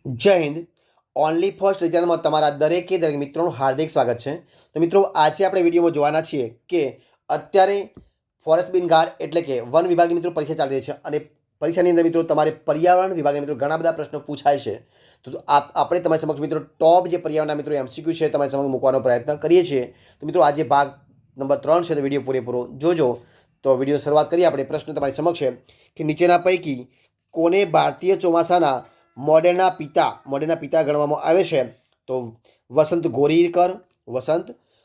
જય Hind. Only first રિઝલ્ટમાં તમારા દરેક મિત્રોનું હાર્દિક સ્વાગત છે. તો મિત્રો, આજે આપણે વિડીયોમાં જોવાના છીએ કે અત્યારે ફોરેસ્ટ બીન ગાર્ડ એટલે કે વન વિભાગની મિત્રો પરીક્ષા ચાલી રહી છે અને પરીક્ષાની અંદર મિત્રો તમારે પર્યાવરણ વિભાગના મિત્રો ઘણા બધા પ્રશ્નો પૂછાય છે. તો આપણે તમારી સમક્ષ મિત્રો ટોપ જે પર્યાવરણના મિત્રો એમસીક્યુ છે તમારી સમક્ષ મૂકવાનો પ્રયત્ન કરીએ છીએ. તો મિત્રો, આજે ભાગ નંબર 3 છે, તો વિડીયો પૂરેપૂરો જોજો. તો વિડીયો શરૂઆત કરીએ. આપણે પ્રશ્ન તમારી સમક્ષ છે કે નીચેના પૈકી કોને ભારતીય ચોમાસાના મોડેરના પિતા ગણવામાં આવે છે? તો વસંત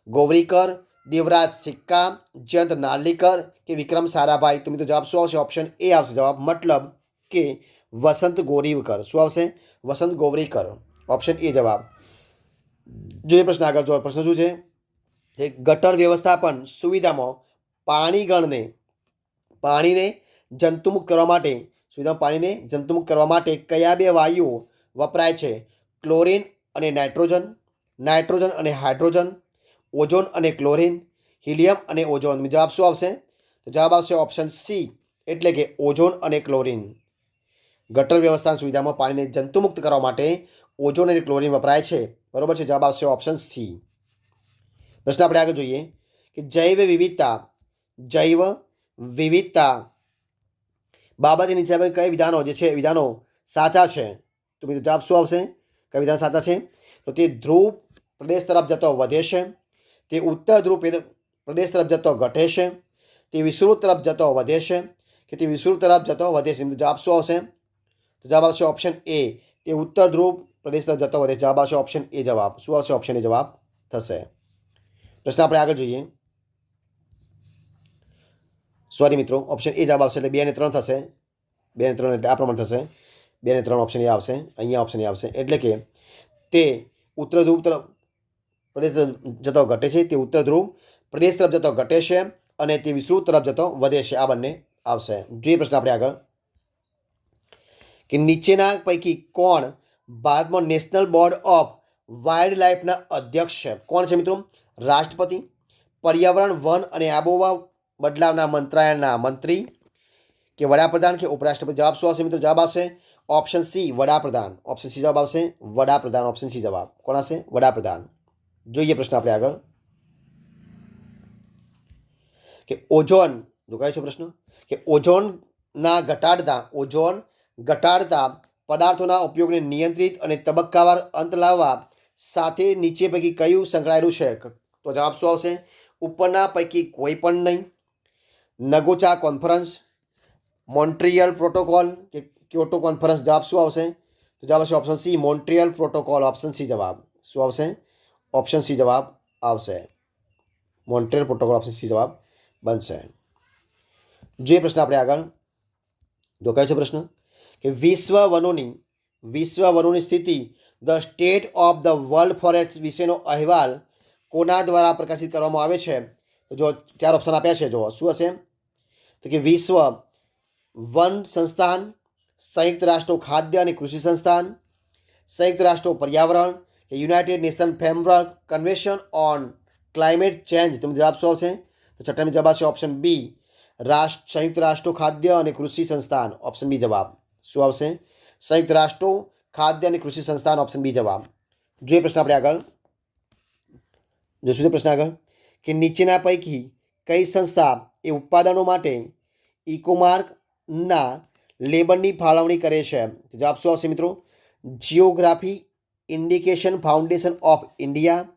ગોવરીકર, દેવરાજ સિક્કા, જયંત નાર્લીકર કે વિક્રમ સારાભાઈ. તો મિત્રો, જવાબ શું આવશે? ઓપ્શન એ આવશે જવાબ, મતલબ કે વસંત ગોરીવકર. શું આવશે? વસંત ગોવરીકર. ઓપ્શન એ જવાબ. જોઈએ પ્રશ્ન આગળ. જો પ્રશ્ન શું છે? ગટર વ્યવસ્થાપન સુવિધામાં પાણીને જંતુમુક્ત કરવા માટે કયા બે વાયુઓ વપરાય છે? ક્લોરીન અને નાઇટ્રોજન અને હાઇડ્રોજન, ઓઝોન અને ક્લોરીન, હિલિયમ અને ઓઝોન. જવાબ શું આવશે? તો જવાબ આવશે ઓપ્શન સી, એટલે કે ઓઝોન અને ક્લોરીન. ગટર વ્યવસ્થાની સુવિધામાં પાણીને જંતુમુક્ત કરવા માટે ઓઝોન અને ક્લોરીન વપરાય છે. બરોબર છે, જવાબ આવશે ઓપ્શન સી. પ્રશ્ન આપણે આગળ જોઈએ કે જૈવ વિવિધતા બાબતે નીચે કઈ વિધાનો સાચા છે? તો મિત્રો, જવાબ શું આવશે? કઈ વિધાન સાચા છે? તો તે ધ્રુવ પ્રદેશ તરફ જતો વધે છે, તે ઉત્તર ધ્રુવ પ્રદેશ તરફ જતો ઘટે છે, તે વિષુવવૃત્ત તરફ જતો વધે છે કે તે વિષુવવૃત્ત તરફ જતો વધે છે? જવાબ શું આવશે? તો જવાબ આવશે ઓપ્શન એ, તે ઉત્તર ધ્રુવ પ્રદેશ તરફ જતો વધે. જવાબ આવશે ઓપ્શન એ જવાબ. શું આવશે? ઓપ્શન એ જવાબ થશે. પ્રશ્ન આપણે આગળ જોઈએ. સોરી મિત્રો, ઓપ્શન એ જવાબ આવશે, એટલે 2 અને 3 થશે. 2 અને 3 એટલે આ પ્રમાણે થશે. 2 અને 3 ઓપ્શન એ આવશે. અહીંયા ઓપ્શન એ આવશે, એટલે કે તે ઉત્તર ધ્રુવ તરફ પ્રદેશ જતો ઘટે છે, તે ઉત્તર ધ્રુવ પ્રદેશ તરફ જતો ઘટે છે અને તે વિષુવવૃત્ત તરફ જતો વધે છે. આ બંને આવશે. જોઈએ પ્રશ્ન આપણે આગળ કે નીચેના પૈકી કોણ ભારતમાં નેશનલ બોર્ડ ઓફ વાઇલ્ડ લાઇફના અધ્યક્ષ છે? કોણ છે મિત્રો? રાષ્ટ્રપતિ, પર્યાવરણ, વન અને આબોહવા બદલાવના મંત્રાલયના મંત્રી કે વડાપ્રધાન કે ઉપરાષ્ટ્રપતિ? જવાબ શું આવશે મિત્રો? જવાબ આવશે ઓપ્શન સી, વડાપ્રધાન. ઓપ્શન સી જવાબ આવશે, વડાપ્રધાન. ઓપ્શન સી જવાબ. કોણ આવશે? વડાપ્રધાન. જોઈએ પ્રશ્ન આપણે આગળ કે ઓઝોન જોગાય છે પ્રશ્ન કે ઓઝોન ઘટાડતા પદાર્થોના ઉપયોગને નિયંત્રિત અને તબક્કાવાર અંત લાવવા સાથે નીચે પૈકી કયું સંકળાયેલું છે? તો જવાબ શું આવશે? ઉપરના પૈકી કોઈ પણ નહીં, નગોચા કોન્ફરન્સ, મોન્ટ્રિયલ પ્રોટોકોલ કે ક્યોટો કોન્ફરન્સ? જવાબ શું આવશે? તો જવાબ આવશે option C, Montreal protocol. Option C જવાબ. શું આવશે? ઓપ્શન સી જવાબ આવશે, મોન્ટ્રિયલ પ્રોટોકોલ. ઓપ્શન સી જવાબ બનશે. જે પ્રશ્ન આપણે આગળ જો કયો છે પ્રશ્ન કે વિશ્વ વનોની સ્થિતિ, the state of the world forest વિશેનો અહેવાલ કોના દ્વારા પ્રકાશિત કરવામાં આવે છે? તો જો 4 ઓપ્શન આપ્યા છે, જો શું હશે? તો કે વિશ્વ વન સંસ્થાન, સંયુક્ત રાષ્ટ્રો ખાદ્ય અને કૃષિ સંસ્થાન, સંયુક્ત રાષ્ટ્રો પર્યાવરણ કે United nation framework convention on climate change? તમે જવાબ શું આવશે? તો છઠ્ઠાનો જવાબ આવશે ઓપ્શન બી, સંયુક્ત રાષ્ટ્રો ખાદ્ય અને કૃષિ સંસ્થાન. ઓપ્શન બી જવાબ. શું આવશે? સંયુક્ત રાષ્ટ્રો ખાદ્ય અને કૃષિ સંસ્થાન. ઓપ્શન બી જવાબ. જોઈએ પ્રશ્ન આપણે આગળ જોશું. પ્રશ્ન આગળ કે નીચેના પૈકી કઈ સંસ્થા એ ઉત્પાદનો માટે ઇકોમાર્કના લેબલની ફાળવણી કરે છે? જવાબ શું આવશે મિત્રો? Geography indication foundation of India,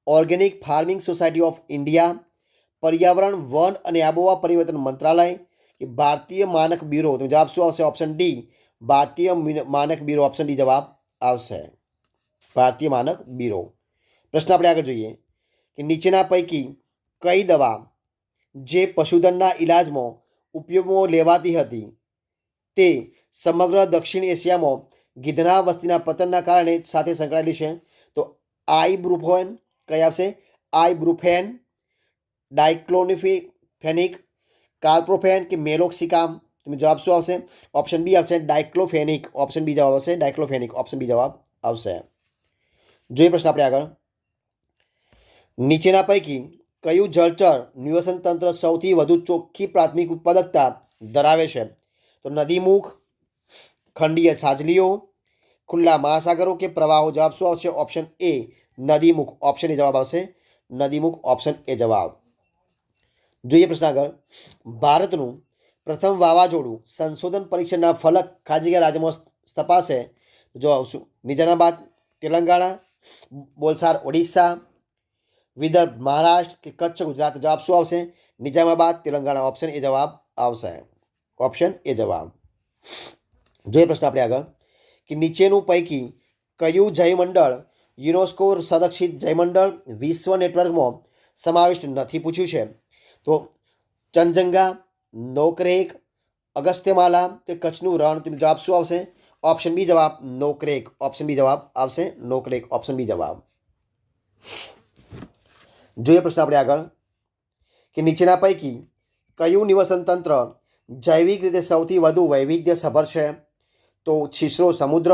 organic farming society of India, પર્યાવરણ, વન અને આબોહવા પરિવર્તન મંત્રાલય કે ભારતીય માનક બ્યુરો? તો જવાબ શું આવશે? ઓપ્શન ડી, ભારતીય માનક બ્યુરો. ઓપ્શન ડી જવાબ આવશે, ભારતીય માનક બ્યુરો. પ્રશ્ન આપણે આગળ જોઈએ કે નીચેના પૈકી કઈ દવા જે પશુધનના ઇલાજમાં ઉપયોગમાં લેવાતી હતી તે સમગ્ર દક્ષિણ એશિયામાં ગીધના વસ્તીના પતનના કારણે સાથે સંકળાયેલી છે? તો આઇબ્રુફેન કઈ આવશે? આઇબ્રુફેન, ડાઇક્લોફેનિક, કાર્પ્રોફેન કે મેલોક્સિકામ? તમે જવાબ શું આવશે? ઓપ્શન બી આવશે, ડાઇક્લોફેનિક. ઓપ્શન બી જવાબ આવશે, ડાઇક્લોફેનિક. ઓપ્શન બી જવાબ આવશે. જોઈએ પ્રશ્ન આપણે આગળ નીચેના પૈકી કયું જળચર નિવસન તંત્ર સૌથી વધુ ચોખ્ખી પ્રાથમિક ઉત્પાદકતા ધરાવે છે? તો નદીમુખ, ખંડીય છાજલીઓ, ખુલ્લા મહાસાગરો કે પ્રવાહો? જવાબ શું આવશે? Option A નદીમુખ. ઓપ્શન એ જવાબ આવશે નદીમુખ. ઓપ્શન એ જવાબ. જોઈએ પ્રશ્ન આગળ. ભારતનું પ્રથમ વાવાઝોડું સંશોધન પરીક્ષણના ફલક ખાલી જગ્યા રાજ્યમાં તપાસે? જવાબ શું? નિજામાબાદ તેલંગાણા, બોલસાડ ઓડિશા, વિદર્ભ મહારાષ્ટ્ર કે કચ્છ ગુજરાત? જવાબ શું આવશે? નિજામાબાદ તેલંગાણા. ઓપ્શન એ જવાબ આવશે. ઓપ્શન એ જવાબ. જોઈએ પ્રશ્ન આપણે આગળ કે નીચેનું પૈકી કયું જૈવમંડળ યુનેસ્કો સંરક્ષિત જૈવમંડળ વિશ્વ નેટવર્કમાં સમાવિષ્ટ નથી? પૂછ્યું છે. તો ચનજંગા, નોકરેક, અગસ્ત્યમાલા કે કચ્છનું રણ? તો જવાબ શું આવશે? ઓપ્શન બી જવાબ નોકરેક. ઓપ્શન બી જવાબ આવશે નોકરેક. ઓપ્શન બી જવાબ. જોઈએ પ્રશ્ન આપણે આગળ કે નીચેના પૈકી કયું નિવસન તંત્ર જૈવિક રીતે સૌથી વધુ વૈવિધ્યસભર છે? તો છીછરો સમુદ્ર,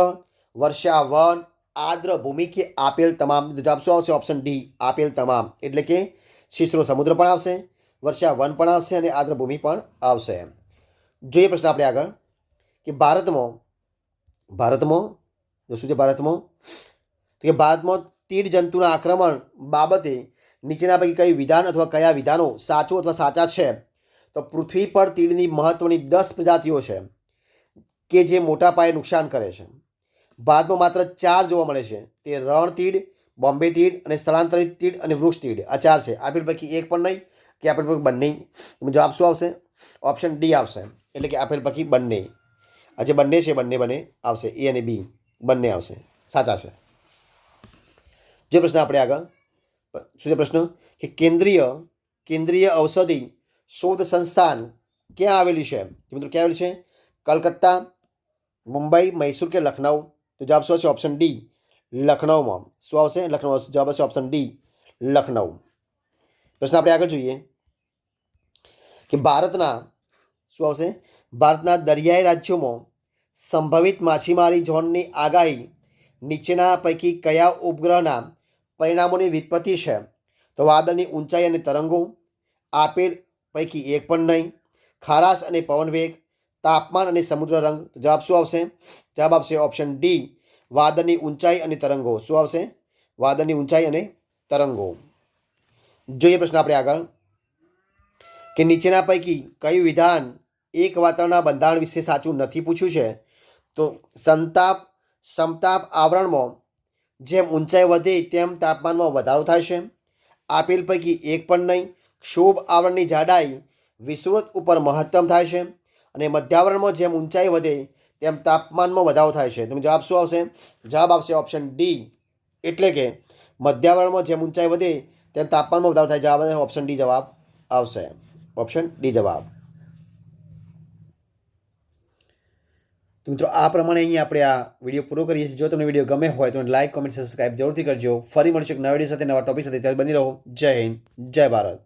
વર્ષા વન, આર્દ્ર ભૂમિ કે આપેલ તમામ? જવાબ શું આવશે? ઓપ્શન ડી આપેલ તમામ. એટલે કે છીછરો સમુદ્ર પણ આવશે, વર્ષા વન પણ આવશે અને આર્દ્ર ભૂમિ પણ આવશે. જોઈએ પ્રશ્ન આપણે આગળ કે ભારતમાં શું છે? ભારતમાં તીડ જંતુના આક્રમણ બાબતે નીચેના પૈકી કયું વિધાન અથવા કયા વિધાનો સાચું અથવા સાચા છે? તો પૃથ્વી પર તીડની મહત્વની 10 પ્રજાતિઓ છે કે જે મોટા પાયે નુકસાન કરે છે. ભારતમાં માત્ર 4 જોવા મળે છે. તે રણતીડ, બોમ્બે તીડ અને સ્થળાંતરિત તીડ અને વૃક્ષ તીડ. આ 4 છે. આપેલ પૈકી એક પણ નહીં કે આપેલ પૈકી બંને? જવાબ શું આવશે? ઓપ્શન ડી આવશે. એટલે કે આપેલ પૈકી બંને. આ જે બંને છે બંને આવશે. એ અને બી બંને આવશે. સાચા છે. જે પ્રશ્ન આપણે આગળ શું છે પ્રશ્ન કે કેન્દ્રીય ઔષધિ શોધ સંસ્થાન ક્યાં આવેલી છે? મિત્રો ક્યાં આવેલી છે? કલકત્તા, મુંબઈ, મૈસૂર કે લખનઉ? તો જવાબ શું આવશે? ઓપ્શન ડી લખનઉમાં. શું આવશે? લખનઉ. જવાબ આવશે ઓપ્શન ડી લખનઉ. પ્રશ્ન આપણે આગળ જોઈએ કે ભારતના દરિયાઈ રાજ્યોમાં સંભવિત માછીમારી ઝોનની આગાહી નીચેના પૈકી કયા ઉપગ્રહના પરિણામોની વ્યુત્પત્તિ છે? તો વાદળની ઊંચાઈ અને તરંગો, આપેલ પૈકી એક પણ નહીં, ખારાશ અને પવન વેગ, તાપમાન અને સમુદ્ર રંગ? જવાબ શું આવશે? જવાબ આવશે ઓપ્શન ડી વાદળની ઊંચાઈ અને તરંગો. શું આવશે? વાદળની ઊંચાઈ અને તરંગો. જોઈએ પ્રશ્ન આપણે આગળ કે નીચેના પૈકી કયું વિધાન એક વાતાવરણના બંધારણ વિશે સાચું નથી? પૂછ્યું છે. તો સમતાપ આવરણમાં જેમ ઊંચાઈ વધે તેમ તાપમાનમાં વધારો થાય છે. આપેલ પૈકી એક પણ નહીં. ક્ષોભ આવરણની જાડાઈ વિષુવવૃત્ત ઉપર મહત્તમ થાય છે અને મધ્યાવરણમાં જેમ ઊંચાઈ વધે તેમ તાપમાનમાં વધારો થાય છે. તો જવાબ શું આવશે? જવાબ આવશે ઓપ્શન ડી. એટલે કે મધ્યાવરણમાં જેમ ઊંચાઈ વધે તેમ તાપમાનમાં વધારો થાય. જવાબ ઓપ્શન ડી જવાબ આવશે. ઓપ્શન ડી જવાબ. તો મિત્રો આ પ્રમાણે અહીં આપણે આ વિડીયો પૂરો કરીએ છીએ. જો તમને વિડીયો ગમે હોય તો લાઈક, કોમેન્ટ, સબસ્ક્રાઇબ જરૂરથી કરજો. ફરી મળીશું એક નવા વિડીયો સાથે, નવા ટોપિક સાથે. ત્યારે બની રહો. જય હિન્દ, જય ભારત.